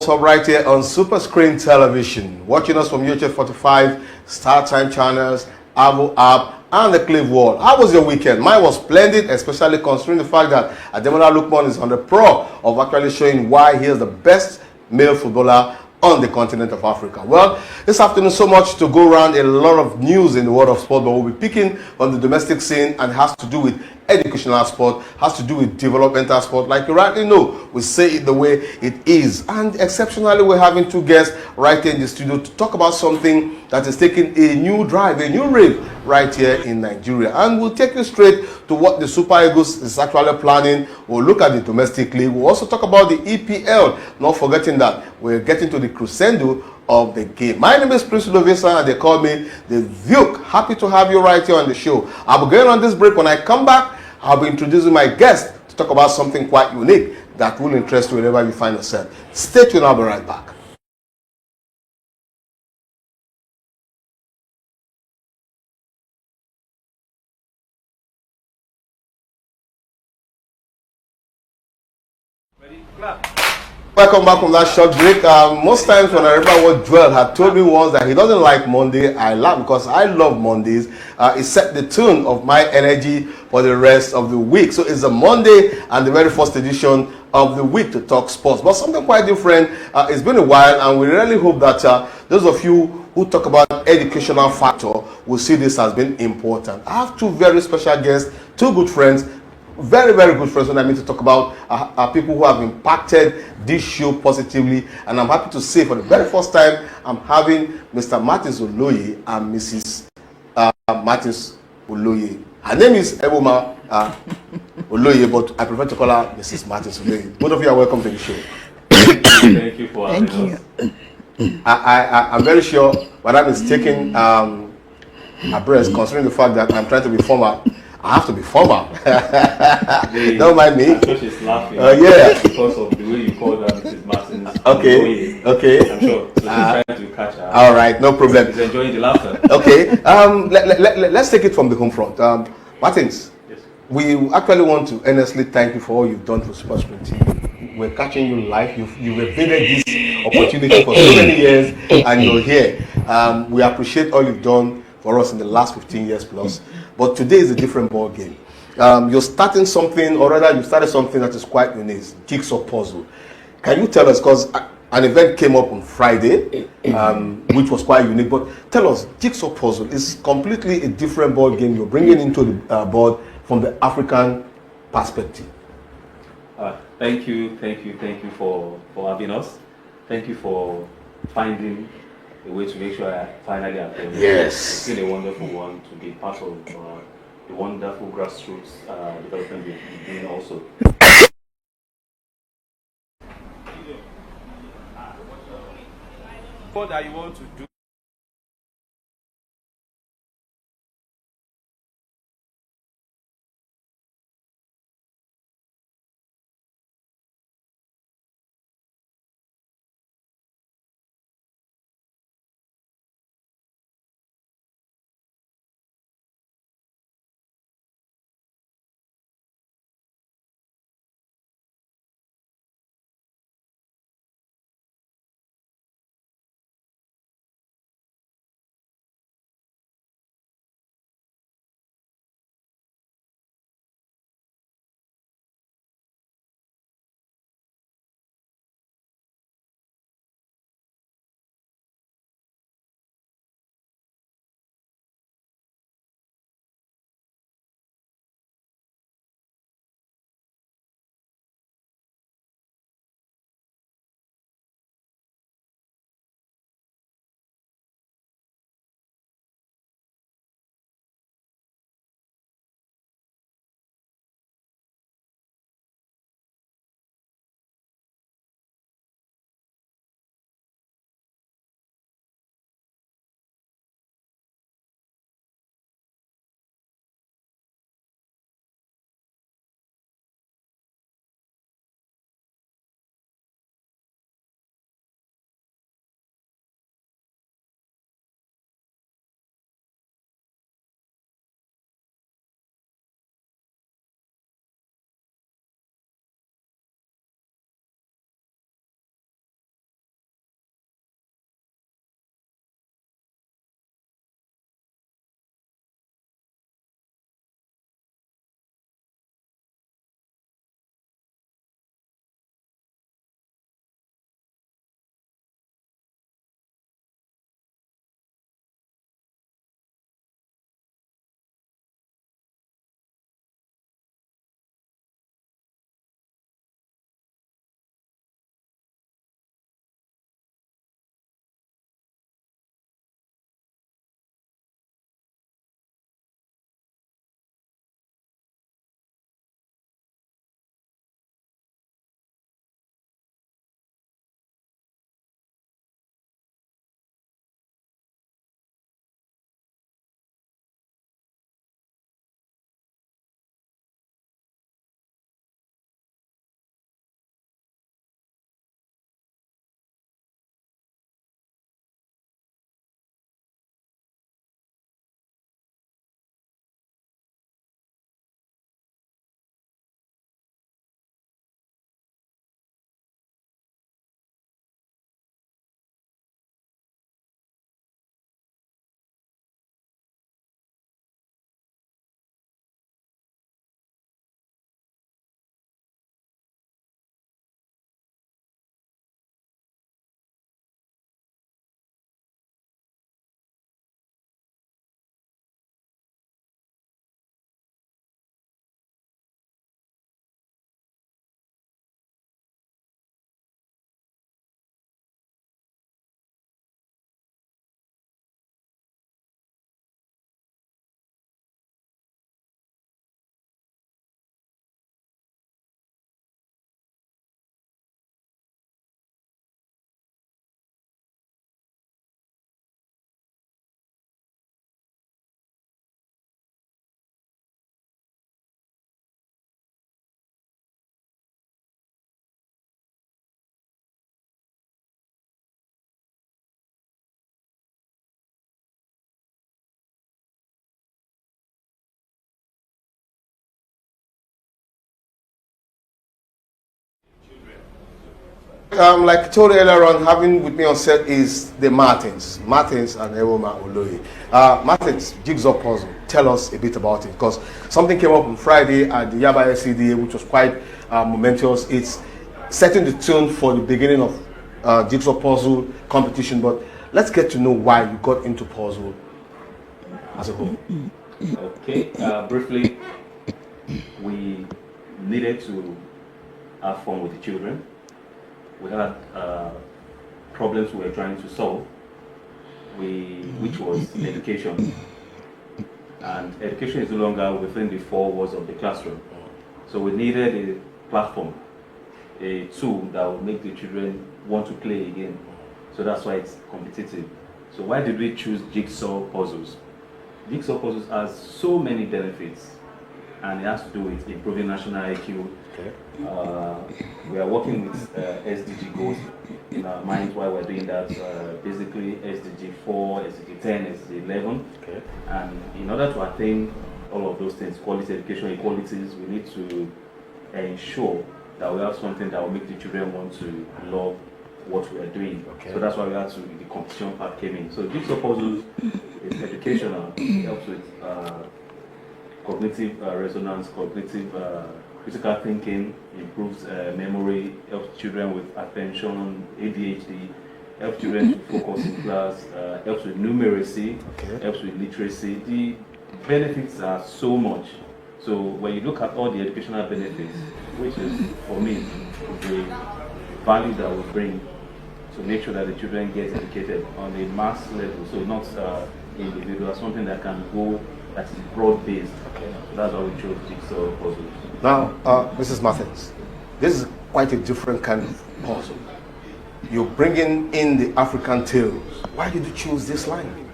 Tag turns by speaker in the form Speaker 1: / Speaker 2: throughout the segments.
Speaker 1: Up right here on Superscreen television, watching us from UHF 45, Star Time channels, Avo app, and the Cliff Wall. How was your weekend? Mine was splendid, especially considering the fact that Ademola Lookman is on the pro of actually showing why he is the best male footballer on the continent of Africa. Well, this afternoon, so much to go around, a lot of news in the world of sport, but we'll be picking on the domestic scene and has to do with educational sport, has to do with developmental sport. Like you rightly know, we say it the way it is. And exceptionally, we're having two guests right here in the studio to talk about something that is taking a new drive, a new rave right here in Nigeria. And we'll take you straight to what the Super Eagles is actually planning. We'll look at the domestic league. We'll also talk about the EPL, not forgetting that we're getting to the crescendo of the game. My name is Prince Lovisa and they call me the Duke. Happy to have you right here on the show. I'll be going on this break. When I come back, I'll be introducing my guest to talk about something quite unique that will interest you wherever you find yourself. Stay tuned, I'll be right back.
Speaker 2: Ready? Clap.
Speaker 1: Welcome back from that short break. Most times when I remember what Joel had told me was that he doesn't like Monday, I laugh because I love Mondays. It set the tone of my energy for the rest of the week. So it's a Monday and the very first edition of the week to talk sports. But something quite different. It's been a while and we really hope that those of you who talk about educational factor will see this as being important. I have two very special guests, two good friends, very good friends when I mean to talk about are people who have impacted this show positively, and I'm happy to say for the very first time I'm having Mr. Martins Oloye and Mrs. Martins Oloye. Her name is Eboma Oloye, but I prefer to call her Mrs. Martins Oloye. Both of you are welcome to the show.
Speaker 2: Thank you for having us.
Speaker 1: I'm very sure Madam is taking a breast, considering the fact that I'm trying to be formal. I have to be formal. Don't mind me.
Speaker 2: I'm sure she's laughing.
Speaker 1: Yeah.
Speaker 2: Because of the way you called her Mrs. Martins.
Speaker 1: Okay.
Speaker 2: I'm sure. So she's trying to catch her.
Speaker 1: All right, no problem.
Speaker 2: She's enjoying the laughter.
Speaker 1: Okay. Let's take it from the home front. Martins,
Speaker 2: Yes.
Speaker 1: we actually want to earnestly thank you for all you've done for Superscreen TV. We're catching you live. You've evaded this opportunity for so many years, and you're here. We appreciate all you've done for us in the last 15 years plus. But today is a different ball game. You're starting something, or rather, you started something that is quite unique, Jigsaw puzzle. Can you tell us, because an event came up on Friday, which was quite unique, but tell us, Jigsaw puzzle is completely a different ball game you're bringing into the board from the African perspective.
Speaker 2: Thank you for having us. Thank you for finding a way to make sure I finally attend.
Speaker 1: Yes.
Speaker 2: It's been a wonderful one to be part of the wonderful grassroots development we've been doing also. What that you want to do?
Speaker 1: Like I told you earlier on, having with me on set is the Martins and Ewoma Oloye. Martins, Jigsaw puzzle. Tell us a bit about it, because something came up on Friday at the Yaba LCDA, which was quite momentous. It's setting the tune for the beginning of Jigsaw puzzle competition. But let's get to know why you got into puzzle as a whole.
Speaker 2: Okay, briefly, we needed to have fun with the children. We had problems we were trying to solve, which was education. And education is no longer within the four walls of the classroom. So we needed a platform, a tool that would make the children want to play again. So that's why it's competitive. So why did we choose Jigsaw puzzles? Jigsaw puzzles has so many benefits, and it has to do with improving national IQ. Okay. We are working with SDG goals in our minds while we're doing that. Basically, SDG 4, SDG 10, SDG 11. Okay. And in order to attain all of those things, quality education, equalities, we need to ensure that we have something that will make the children want to love what we are doing. Okay. So that's why we had to, the competition part came in. So Jigsaw puzzles is educational. It helps with cognitive resonance, cognitive critical thinking, improves memory, helps children with attention, ADHD, helps children to focus in class, helps with numeracy, okay, helps with literacy. The benefits are so much. So when you look at all the educational benefits, which is, for me, the value that we bring to make sure that the children get educated on a mass level, so not individual, something that can go, that's broad-based. Okay. So that's why we chose Jigsaw puzzles.
Speaker 1: Now, Mrs. Martins, this is quite a different kind of puzzle. You're bringing in the African tales. Why did you choose this line?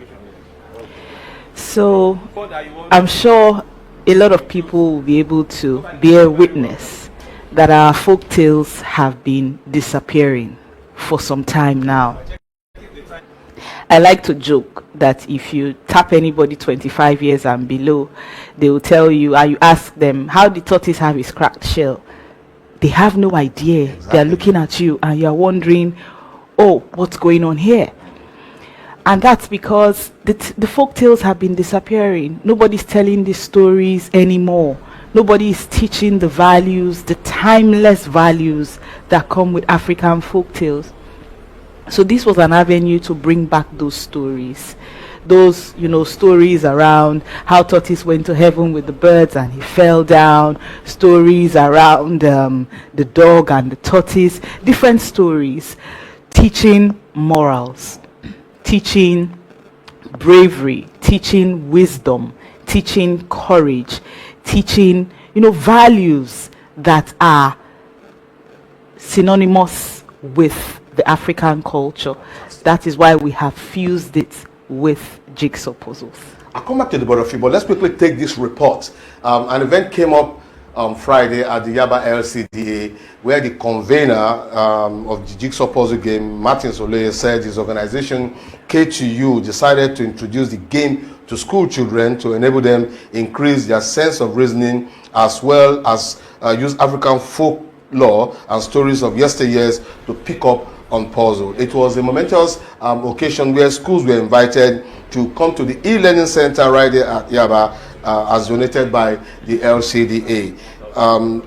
Speaker 3: So, I'm sure a lot of people will be able to bear witness that our folk tales have been disappearing for some time now. I like to joke that if you tap anybody 25 years and below, they will tell you, you ask them, how did tortoise have his cracked shell? They have no idea. Exactly. They're looking at you and you're wondering, oh, what's going on here? And that's because the folk tales have been disappearing. Nobody's telling these stories anymore. Nobody is teaching the values, the timeless values that come with African folk tales. So this was an avenue to bring back those stories. Those, stories around how tortoise went to heaven with the birds and he fell down. Stories around the dog and the tortoise. Different stories. Teaching morals. Teaching bravery. Teaching wisdom. Teaching courage. Teaching, values that are synonymous with the African culture. That is why we have fused it with Jigsaw puzzles.
Speaker 1: I'll come back to the both of you, but let's quickly take this report. An event came up on Friday at the Yaba LCDA, where the convener of the Jigsaw puzzle game, Martin Oloye, said his organization K2U decided to introduce the game to school children to enable them increase their sense of reasoning, as well as use African folk lore and stories of yesteryears to pick up on puzzle. It was a momentous occasion where schools were invited to come to the e-learning center right there at Yaba, as donated by the LCDA.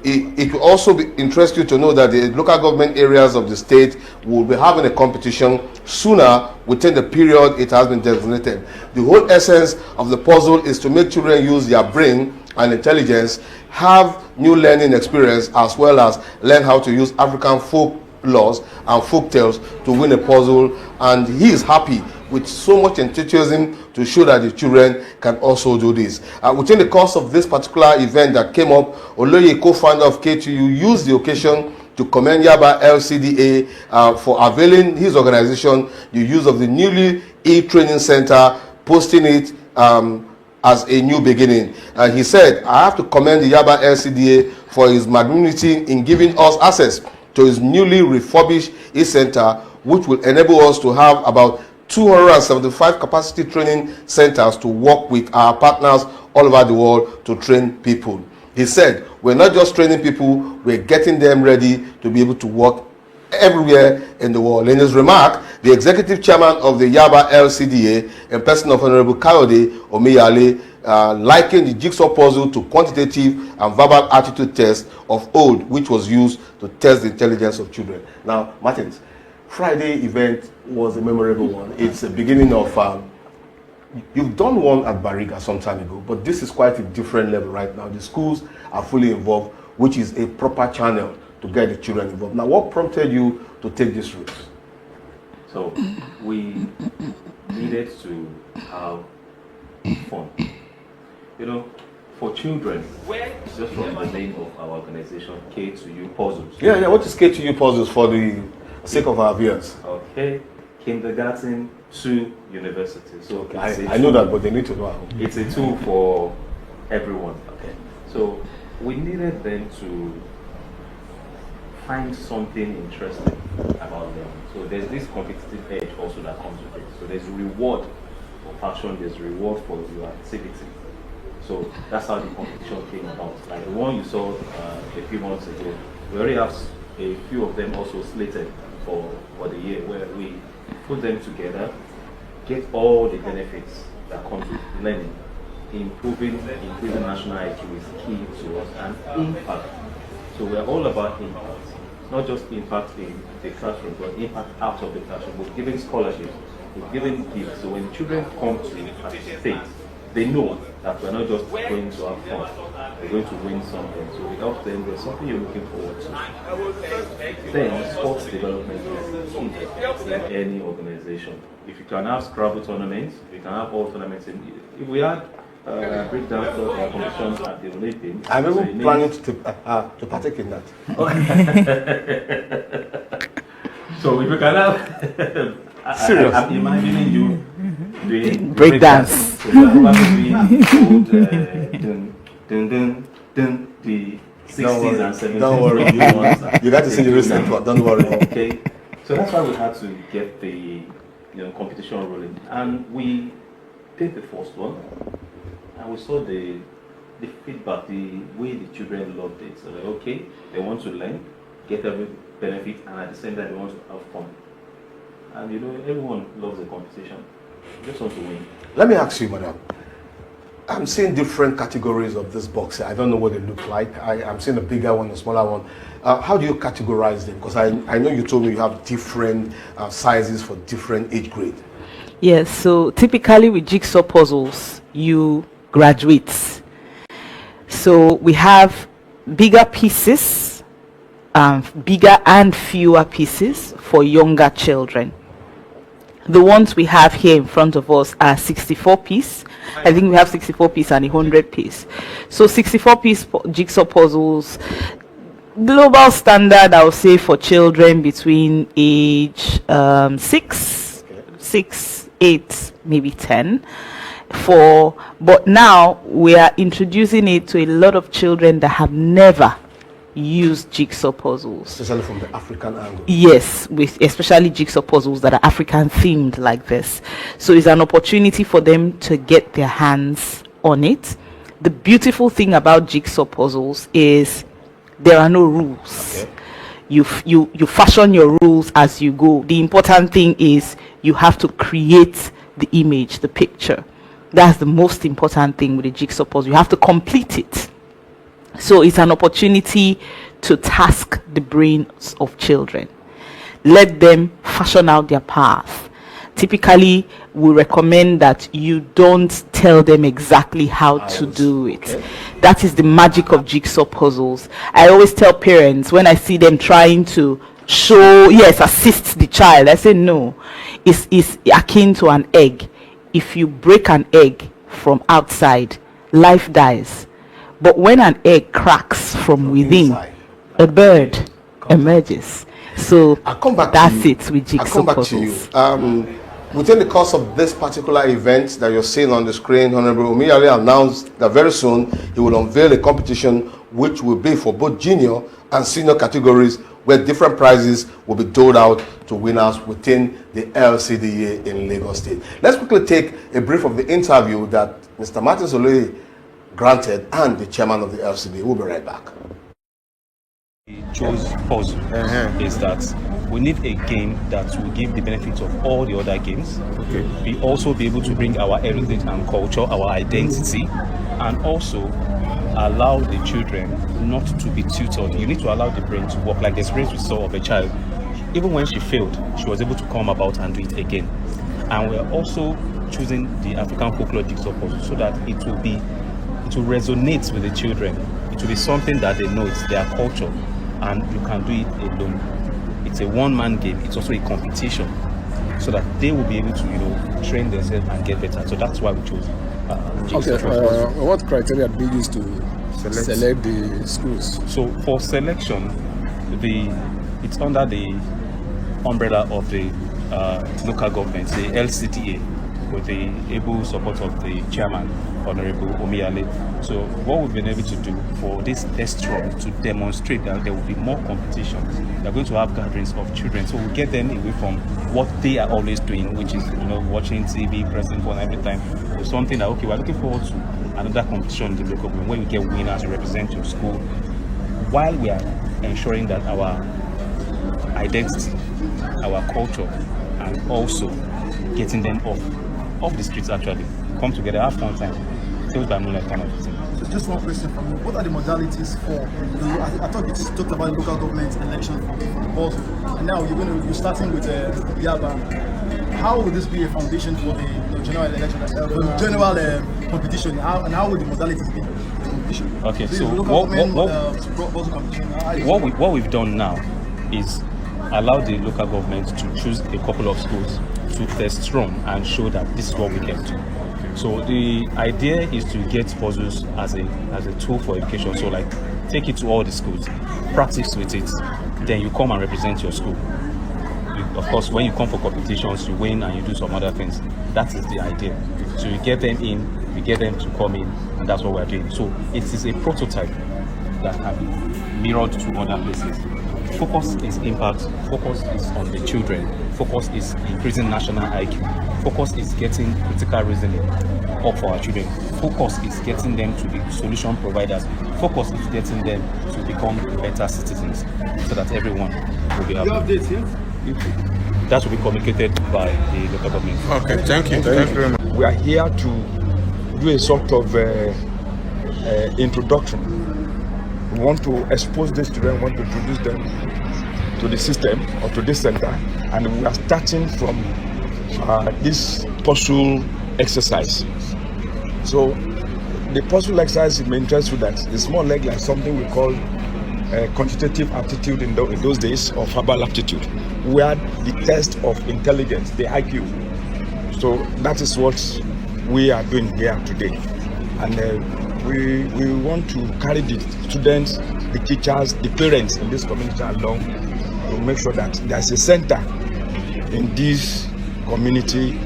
Speaker 1: It will also interest you to know that the local government areas of the state will be having a competition sooner within the period it has been designated. The whole essence of the puzzle is to make children use their brain and intelligence, have new learning experience, as well as learn how to use African folk laws and folk tales to win a puzzle. And he is happy with so much enthusiasm to show that the children can also do this. Within the course of this particular event that came up, Oloye, co-founder of K2U, used the occasion to commend Yaba LCDA for availing his organization the use of the newly e-training center, posting it as a new beginning. And he said, I have to commend the Yaba LCDA for his magnanimity in giving us access to his newly refurbished e-center, which will enable us to have about 275 capacity training centers to work with our partners all over the world to train people. He said, we're not just training people, we're getting them ready to be able to work everywhere in the world. In his remark, the executive chairman of the Yaba LCDA, in person of Honorable Kayode Omiyale, likened the jigsaw puzzle to quantitative and verbal aptitude test of old, which was used to test the intelligence of children. Now, Martins, Friday event was a memorable one. It's the beginning of, you've done one at Bariga some time ago, but this is quite a different level right now. The schools are fully involved, which is a proper channel to get the children involved. Now, what prompted you to take this route?
Speaker 2: So, we needed to have fun. You know, for children, just from the name of our organization, K2U Puzzles.
Speaker 1: Yeah, what is K2U Puzzles for the sake of our viewers?
Speaker 2: Okay, kindergarten to university. So
Speaker 1: okay, I know that, but they need to know.
Speaker 2: It's a tool for everyone. Okay, so we needed them to find something interesting about them. So there's this competitive edge also that comes with it. So there's reward for passion, there's reward for your activity. So that's how the competition came about. Like the one you saw a few months ago, we already have a few of them also slated for the year, where we put them together, get all the benefits that come with learning, increasing national IQ is key to us, and impact. So we're all about impact, not just impact in the classroom, but impact out of the classroom. We're giving scholarships, we're giving gifts. So when children come to participate, they know that we're not just going to have fun, we're going to win something. So we help them, there's something you're looking forward to. Then sports development is key in any organization. If you can have Scrabble tournaments, you can have all tournaments. If we had breakdown competitions at the Olympics,
Speaker 1: I'm even planning to partake in that.
Speaker 2: So if you can have
Speaker 1: serious,
Speaker 2: I'm imagining you doing
Speaker 3: breakdance.
Speaker 2: So you're probably doing the 60s and 70s.
Speaker 1: Don't worry, you got to see the recent one. Don't worry.
Speaker 2: Okay, so that's why we had to get the competition rolling, and we did the first one, and we saw the feedback, the way the children loved it. So they're okay, they want to learn, get every benefit, and at the same time they want to have fun. And everyone loves the competition. You just want to win.
Speaker 1: Let me ask you, madam. I'm seeing different categories of this box. I don't know what they look like. I'm seeing a bigger one, a smaller one. How do you categorize them? Because I know you told me you have different sizes for different age grade.
Speaker 3: Yes, so typically with jigsaw puzzles, you graduate. So we have bigger pieces, bigger and fewer pieces for younger children. The ones we have here in front of us are 64 piece. I think we have 64 piece and 100 piece. So 64 piece jigsaw puzzles, global standard, I would say, for children between age 6, 8, maybe 10. But now we are introducing it to a lot of children that have never used jigsaw puzzles,
Speaker 1: especially from the African angle.
Speaker 3: Yes, with especially jigsaw puzzles that are African themed like this. So it's an opportunity for them to get their hands on it. The beautiful thing about jigsaw puzzles is there are no rules.
Speaker 1: Okay.
Speaker 3: You fashion your rules as you go. The important thing is you have to create the image, the picture. That's the most important thing with a jigsaw puzzle. You have to complete it. So it's an opportunity to task the brains of children. Let them fashion out their path. Typically, we recommend that you don't tell them exactly how to do it. Okay. That is the magic of jigsaw puzzles. I always tell parents when I see them trying to assist the child, I say no. It's akin to an egg. If you break an egg from outside, life dies. But when an egg cracks from within, inside, a bird emerges. So that's it with jigsaw puzzles.
Speaker 1: Within the course of this particular event that you're seeing on the screen, Honorable Omiyale announced that very soon he will unveil a competition which will be for both junior and senior categories, where different prizes will be doled out to winners within the LCDA in Lagos State. Let's quickly take a brief of the interview that Mr. Martin Soley granted and the chairman of the LCDA. We'll be right back.
Speaker 2: chose puzzle is that we need a game that will give the benefits of all the other games. We also be able to bring our heritage and culture, our identity, and also allow the children not to be tutored. You need to allow the brain to work. Like the experience we saw of a child, even when she failed, she was able to come about and do it again. And we're also choosing the African folklore jigsaw puzzle so that it will resonate with the children. It will be something that they know, it's their culture, and you can do it alone. It's a one-man game. It's also a competition, so that they will be able to, train themselves and get better. So that's why we chose Jigsaw.
Speaker 4: What criteria do you use to select the schools?
Speaker 2: So for selection, it's under the umbrella of the local government, the LCTA, with the able support of the chairman, Honorable Omiyale. So what we've been able to do for this test run to demonstrate that there will be more competition. They're going to have gatherings of children, so we'll get them away from what they are always doing, which is watching TV, pressing phone every time. So something that we're looking forward to another competition in the local government where you get winners to represent your school, while we are ensuring that our identity, our culture, and also getting them off the streets, actually come together, have fun time, sales by moonlight kind of thing.
Speaker 5: So just one question from you. What are the modalities for? I thought you talked about local government election for the balls, and now you're starting with Yaba. How will this be a foundation for the general election, general competition? How will the modalities be? The competition?
Speaker 2: Okay, so what we've done now is allow the local government to choose a couple of schools to test run and show that this is what we can do. So the idea is to get puzzles as a tool for education. So like take it to all the schools, practice with it, then you come and represent your school. Of course, when you come for competitions, you win and you do some other things. That is the idea. So you get them in, we get them to come in, and that's what we're doing. So it is a prototype that can be mirrored to other places. Focus is impact, focus is on the children, focus is increasing national IQ, focus is getting critical reasoning up for our children, focus is getting them to be solution providers, focus is getting them to become better citizens so that everyone will be happy.
Speaker 5: You have dates here?
Speaker 2: That will be communicated by the local government.
Speaker 4: Okay, thank you very much.
Speaker 6: We are here to do a sort of introduction. We want to expose these children, want to introduce them to the system or to this center, and we are starting from this puzzle exercise. So the puzzle exercise may interest you that it's more like something we call quantitative aptitude in those days, or verbal aptitude, where the test of intelligence, the IQ. So that is what we are doing here today, and we want to carry the students, the teachers, the parents in this community along to make sure that there's a center in this community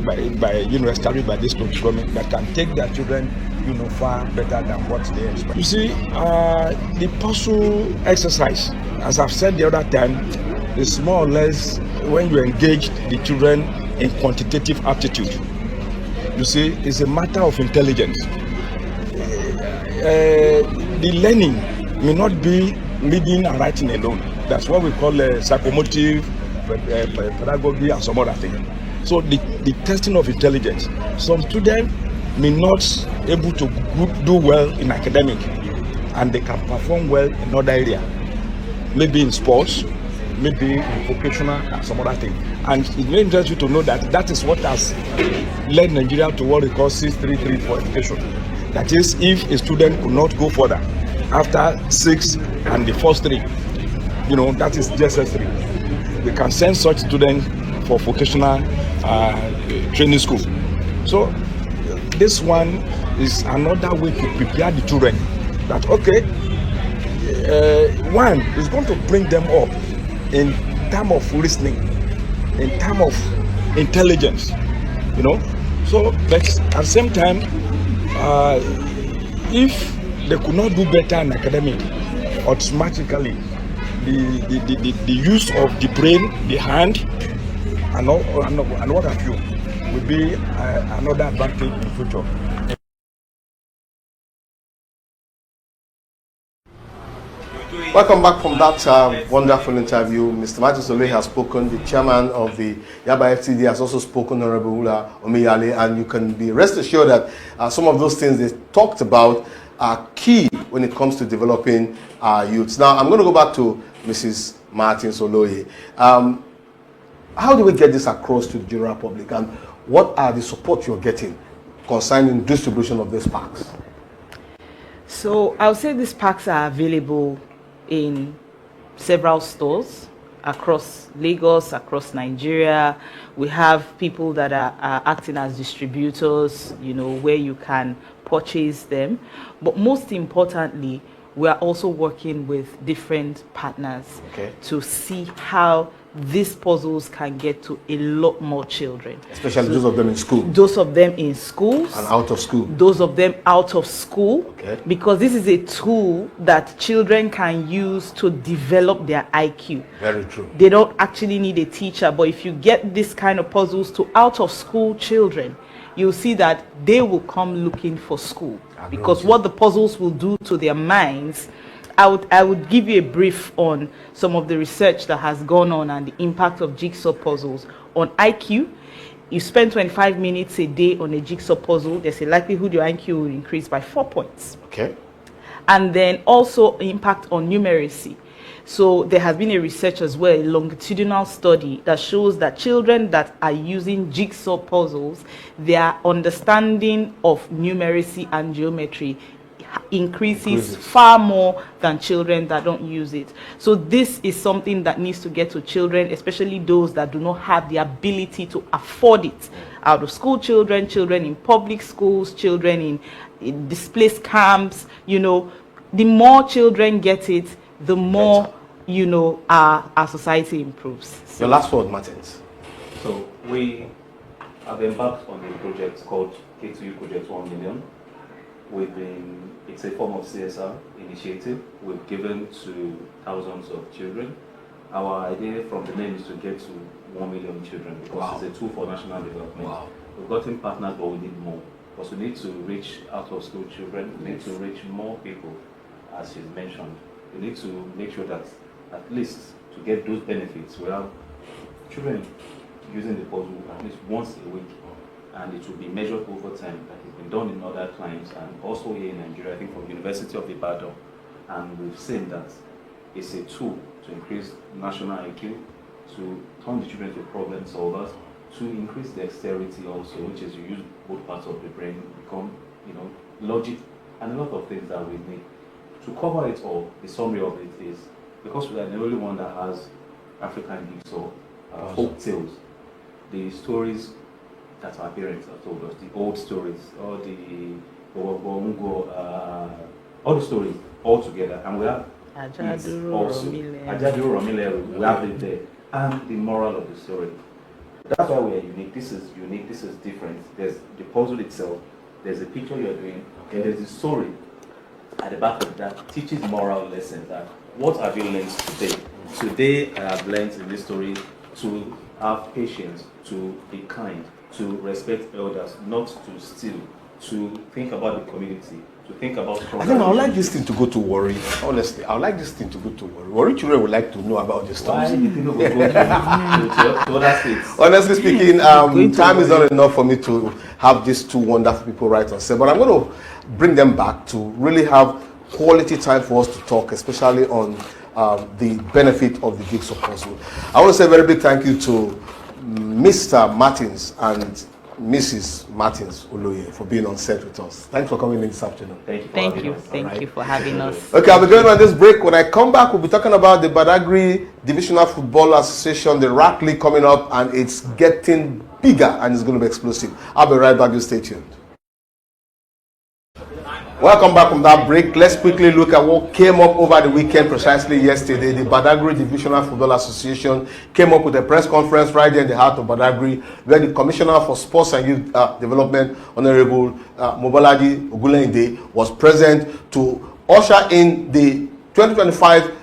Speaker 6: established by this government that can take their children far better than what they expect. You see, the puzzle exercise, as I've said the other time, is more or less when you engage the children in quantitative aptitude. You see, it's a matter of intelligence. The learning may not be reading and writing alone. That's what we call psychomotive pedagogy and some other things. So the testing of intelligence. Some students may not able to do well in academic, and they can perform well in other area, maybe in sports, maybe in vocational and some other thing. And it may interest you to know that is what has led Nigeria to what we call 633 for education. That is, if a student could not go further after 6 and the first 3, that is JSS 3. We can send such students for vocational training school. So this one is another way to prepare the children that, okay, one is going to bring them up in terms of listening, in terms of intelligence, So, but at the same time, if they could not do better in academic, automatically the use of the brain, the hand, and what have you will be another advantage in the future.
Speaker 7: You do
Speaker 1: Welcome back from that wonderful interview. Mr. Martin Sole has spoken, the chairman of the Yaba FTD has also spoken, Honorable Ula Omiyale, and you can be rest assured that some of those things they talked about are key when it comes to developing our youths. Now, I'm going to go back to Mrs. Martin Soloye. How do we get this across to the general public, and what are the support you're getting concerning distribution of these packs?
Speaker 3: So I would say these packs are available in several stores across Lagos, across Nigeria. We have people that are acting as distributors, you know, where you can purchase them. But most importantly, we are also working with different partners to see how these puzzles can get to a lot more children.
Speaker 1: Especially those of them in school.
Speaker 3: Those of them in schools.
Speaker 1: And out of school.
Speaker 3: Those of them out of school. Because this is a tool that children can use to develop their IQ.
Speaker 1: Very true.
Speaker 3: They don't actually need a teacher, but if you get this kind of puzzles to out of school children, you'll see that they will come looking for school. Because what the puzzles will do to their minds, I would give you a brief on some of the research that has gone on and the impact of jigsaw puzzles on IQ. You spend 25 minutes a day on a jigsaw puzzle, there's a likelihood your IQ will increase by 4 points. And then also impact on numeracy. So there has been a research as well, a longitudinal study that shows that children that are using jigsaw puzzles, their understanding of numeracy and geometry increases far more than children that don't use it. So this is something that needs to get to children, especially those that do not have the ability to afford it. Out of school children, children in public schools, children in displaced camps, you know, the more children get it, the more, you know, our society improves.
Speaker 1: Your last word, Martins.
Speaker 2: So we have embarked on a project called K2U Project 1 Million. It's a form of CSR initiative we've given to thousands of children. Our idea from the name is to get to 1 million children because it's a tool for national development. We've gotten partners, but we need more. Because we need to reach out of school children, we need to reach more people, as she's mentioned. We need to make sure that at least to get those benefits, we have children using the puzzle at least once a week, and it will be measured over time. That has been done in other climes and also here in Nigeria, I think from University of Ibadan. And we've seen that it's a tool to increase national IQ, to turn the children into problem solvers, to increase dexterity also, which is you use both parts of the brain, become, you know, logic, and a lot of things that we need. To cover it all, the summary of it is, because we are the only one that has African Jigsaw, folk tales, the stories that our parents have told us, the old stories, all the stories all together, and we have Ajaduro Romile, we have it there, and the moral of the story. That's why we are unique. This is unique. This is different. There's the puzzle itself. There's a picture you're doing, and there's a story at the back of that teaches moral lessons. That what have you learned today? Today I have learned in this story to have patience, to be kind, to respect elders, not to steal, to think about the community, to think about.
Speaker 1: I don't know. I would like this thing to go to Warri. Honestly, I would like this thing to go to Warri. Warri children would like to know about this stuff.
Speaker 2: Why do you think we go to other states?
Speaker 1: Honestly speaking, time is not enough for me to have these two wonderful people right on set. But I'm going to bring them back to really have quality time for us to talk, especially on the benefit of the jigsaw puzzle. I want to say a very big thank you to Mr. Martins and Mrs. Martins Oloye for being on set with us. Thanks for coming in this afternoon.
Speaker 2: Thank you.
Speaker 3: Thank you for having us.
Speaker 1: Okay, I'll be going on this break. When I come back, we'll be talking about the Badagry Divisional Football Association, the RAC League coming up, and it's getting bigger and it's going to be explosive. I'll be right back. You stay tuned. Welcome back from that break. Let's quickly look at what came up over the weekend, precisely yesterday. The Badagry Divisional Football Association came up with a press conference right there in the heart of Badagry, where the Commissioner for Sports and Youth Development, Honorable Mobolaji Ogunleyinde, was present to usher in the 2025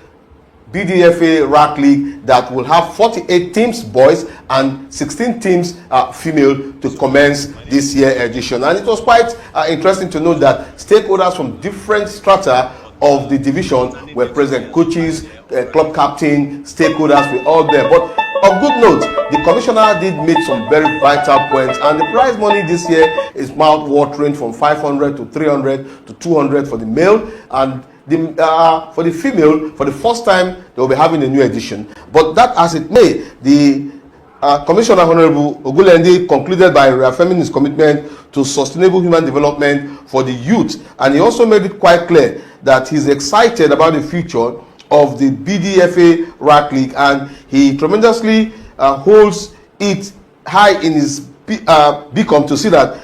Speaker 1: BDFA RAC League that will have 48 teams boys and 16 teams female to commence this year edition. And it was quite interesting to note that stakeholders from different strata of the division were present. Coaches, club captain, stakeholders were all there. But of good note, the commissioner did make some very vital points, and the prize money this year is mouth-watering, from 500 to 300 to 200 for the male, and for the female, for the first time, they will be having a new edition. But that as it may, the Commissioner Honorable Ogulende concluded by reaffirming his commitment to sustainable human development for the youth, and he also made it quite clear that he's excited about the future of the BDFA Rag League, and he tremendously holds it high in his beacon to see that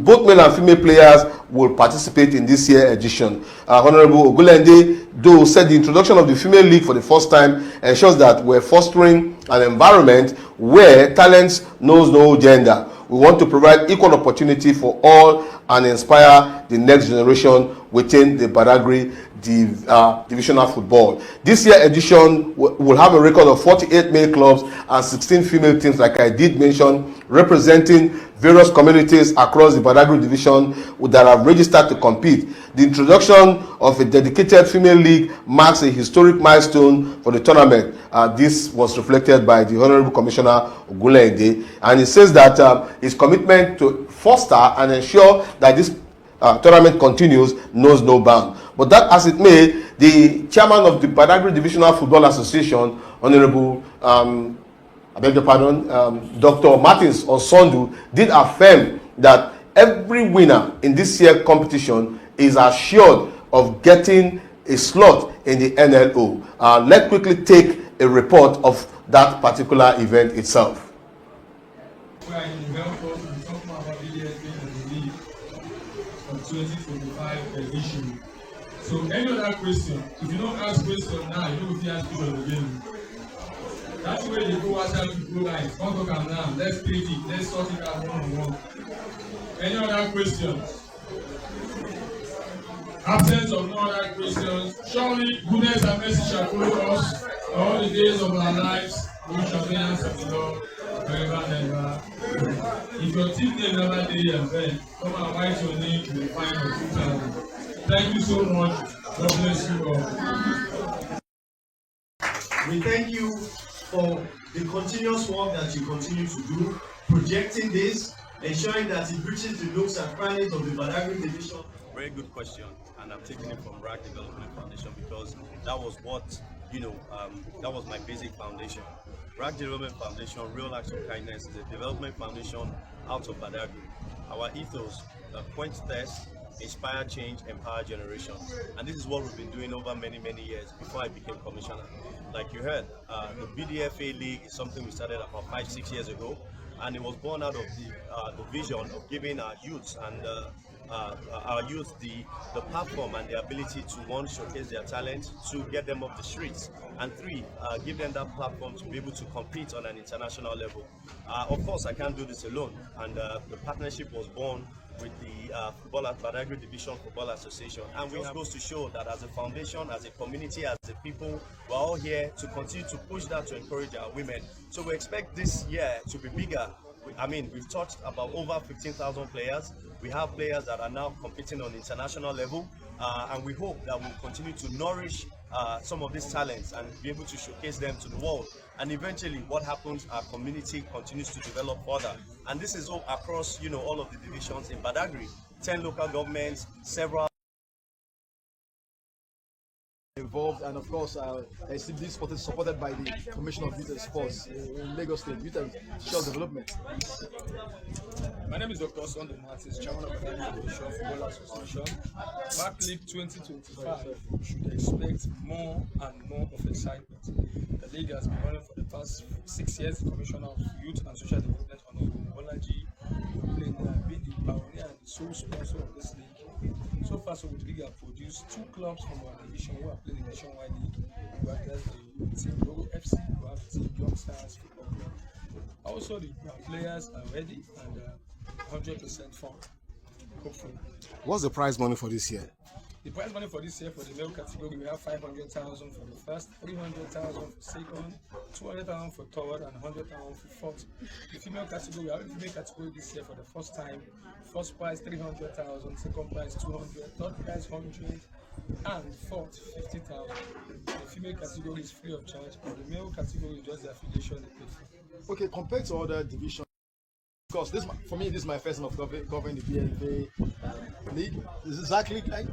Speaker 1: both male and female players will participate in this year's edition. Honorable Ogulende, though, said the introduction of the female league for the first time ensures that we're fostering an environment where talents knows no gender. We want to provide equal opportunity for all and inspire the next generation within the Badagry divisional football. This year edition will have a record of 48 male clubs and 16 female teams, like I did mention, representing various communities across the Badagry division that have registered to compete. The introduction of a dedicated female league marks a historic milestone for the tournament. This was reflected by the Honorable Commissioner Ogulende, and he says that his commitment to foster and ensure that this tournament continues knows no bound. But that as it may, the chairman of the Badagry Divisional Football Association, Honorable I beg your pardon, Dr. Martins Osondu, did affirm that every winner in this year's competition is assured of getting a slot in the NLO. Let's quickly take a report of that particular event itself.
Speaker 7: We are in the Belfast and talking about BDSA and the league for 2025 edition. So any other question, if you don't ask question now, you don't ask question again. That's where they go outside to go like, don't talk now, let's take it, let's sort it out one-on-one. Any other questions? Absence of no other questions. Surely goodness and mercy shall follow us all the days of our lives. We shall be answered to the Lord forever and ever. If your team name never day and then, come and write your name in the final 2000. Thank you so much. God bless you all.
Speaker 8: We thank you for the continuous work that you continue to do, projecting this, ensuring that it reaches the nooks and crannies of the Badagry division.
Speaker 9: Very good question, and I'm taking it from RAG Development Foundation because that was what, that was my basic foundation. RAG Development Foundation, Real Acts of Kindness, is a development foundation out of Badagry. Our ethos, point test, inspire change, empower generation. And this is what we've been doing over many years before I became commissioner. Like you heard, the BDFA League is something we started about 5-6 years ago, and it was born out of the vision of giving our youths and the platform and the ability to, one, showcase their talent, two, get them off the streets, and three, give them that platform to be able to compete on an international level. Of course, I can't do this alone, and the partnership was born with the Badagry Division Football Association, and we goes to show that as a foundation, as a community, as a people, we're all here to continue to push that, to encourage our women. So we expect this year to be bigger. I mean, we've touched about over 15,000 players. We have players that are now competing on international level, and we hope that we'll continue to nourish some of these talents and be able to showcase them to the world. And eventually, what happens, our community continues to develop further. And this is all across, all of the divisions in Badagry, 10 local governments, several
Speaker 5: involved, and of course, this sport is supported by the Commission of Youth and Sports in Lagos State, Youth and Social Development.
Speaker 7: My name is Dr. Sunday Martins, Chairman of the Division Football Association. Rag League 2025 should expect more and more of excitement. The league has been running for the past 6 years. The Commissioner of Youth and Social Development, Honorable Bolaji, being the pioneer and the sole sponsor of this league. So far, so the league have produced 2 clubs from our division who are playing the nationwide league. We have the team Logo FC, we have the team Youngsters Football Club. Also, the players are ready and 100% fun, hopefully.
Speaker 1: What's the prize money for this year?
Speaker 7: The prize money for this year for the male category, we have 500,000 for the first, 300,000 for second, 200,000 for third, and 100,000 for fourth. The female category, we have a female category this year for the first time. First prize 300,000, second prize 200, third prize 100, and fourth 50,000. The female category is free of charge, but the male category is just the affiliation they pay for.
Speaker 5: Okay, compared to other divisions, of course, for me, this is my first time of covering the BLV league. This is exactly like